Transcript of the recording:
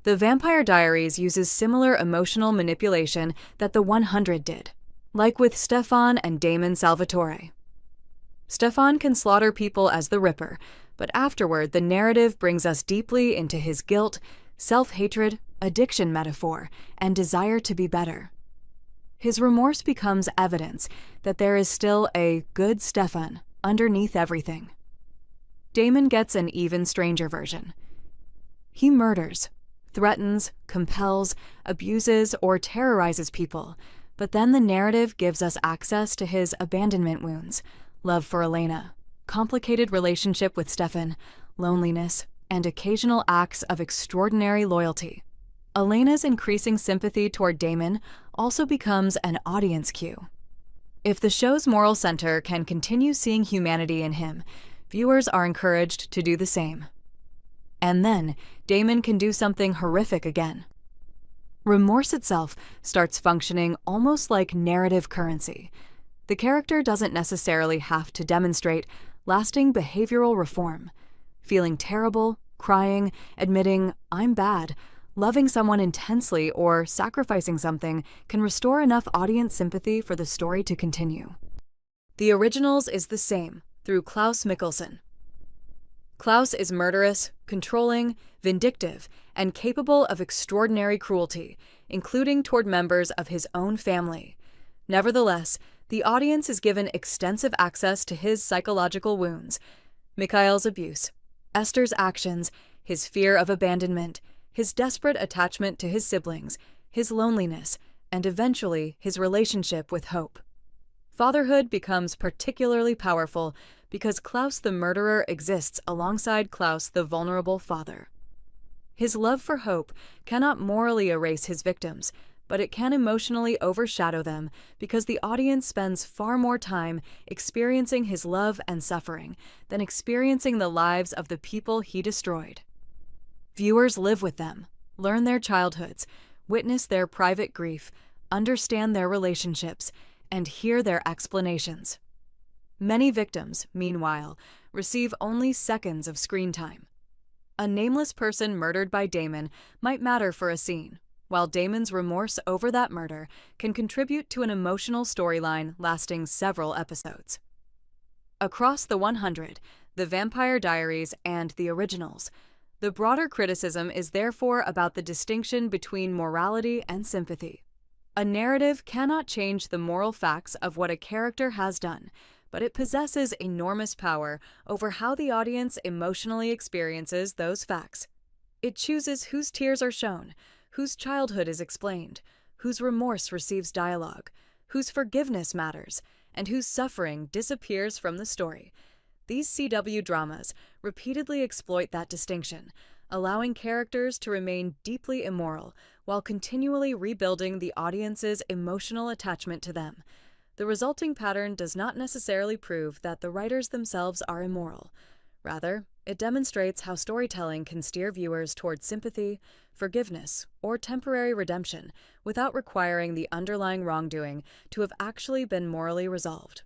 The Vampire Diaries uses similar emotional manipulation that the 100 did, like with Stefan and Damon Salvatore. Stefan can slaughter people as the Ripper, but afterward the narrative brings us deeply into his guilt, self-hatred, addiction metaphor, and desire to be better. His remorse becomes evidence that there is still a good Stefan underneath everything. Damon gets an even stranger version. He murders, threatens, compels, abuses, or terrorizes people, but then the narrative gives us access to his abandonment wounds, love for Elena, complicated relationship with Stefan, loneliness, and occasional acts of extraordinary loyalty. Elena's increasing sympathy toward Damon also becomes an audience cue. If the show's moral center can continue seeing humanity in him, viewers are encouraged to do the same. And then, Damon can do something horrific again. Remorse itself starts functioning almost like narrative currency. The character doesn't necessarily have to demonstrate lasting behavioral reform. Feeling terrible, crying, admitting, "I'm bad," loving someone intensely, or sacrificing something can restore enough audience sympathy for the story to continue. The Originals is the same, through Klaus Mikkelsen. Klaus is murderous, controlling, vindictive, and capable of extraordinary cruelty, including toward members of his own family. Nevertheless, the audience is given extensive access to his psychological wounds, Mikhail's abuse, Esther's actions, his fear of abandonment, his desperate attachment to his siblings, his loneliness, and eventually his relationship with Hope. Fatherhood becomes particularly powerful because Klaus the murderer exists alongside Klaus the vulnerable father. His love for Hope cannot morally erase his victims, but it can emotionally overshadow them because the audience spends far more time experiencing his love and suffering than experiencing the lives of the people he destroyed. Viewers live with them, learn their childhoods, witness their private grief, understand their relationships, and hear their explanations. Many victims, meanwhile, receive only seconds of screen time. A nameless person murdered by Damon might matter for a scene, while Damon's remorse over that murder can contribute to an emotional storyline lasting several episodes. Across the 100, The Vampire Diaries, and The Originals, the broader criticism is therefore about the distinction between morality and sympathy. A narrative cannot change the moral facts of what a character has done, but it possesses enormous power over how the audience emotionally experiences those facts. It chooses whose tears are shown, whose childhood is explained, whose remorse receives dialogue, whose forgiveness matters, and whose suffering disappears from the story. These CW dramas repeatedly exploit that distinction, allowing characters to remain deeply immoral while continually rebuilding the audience's emotional attachment to them. The resulting pattern does not necessarily prove that the writers themselves are immoral. Rather, it demonstrates how storytelling can steer viewers toward sympathy, forgiveness, or temporary redemption without requiring the underlying wrongdoing to have actually been morally resolved.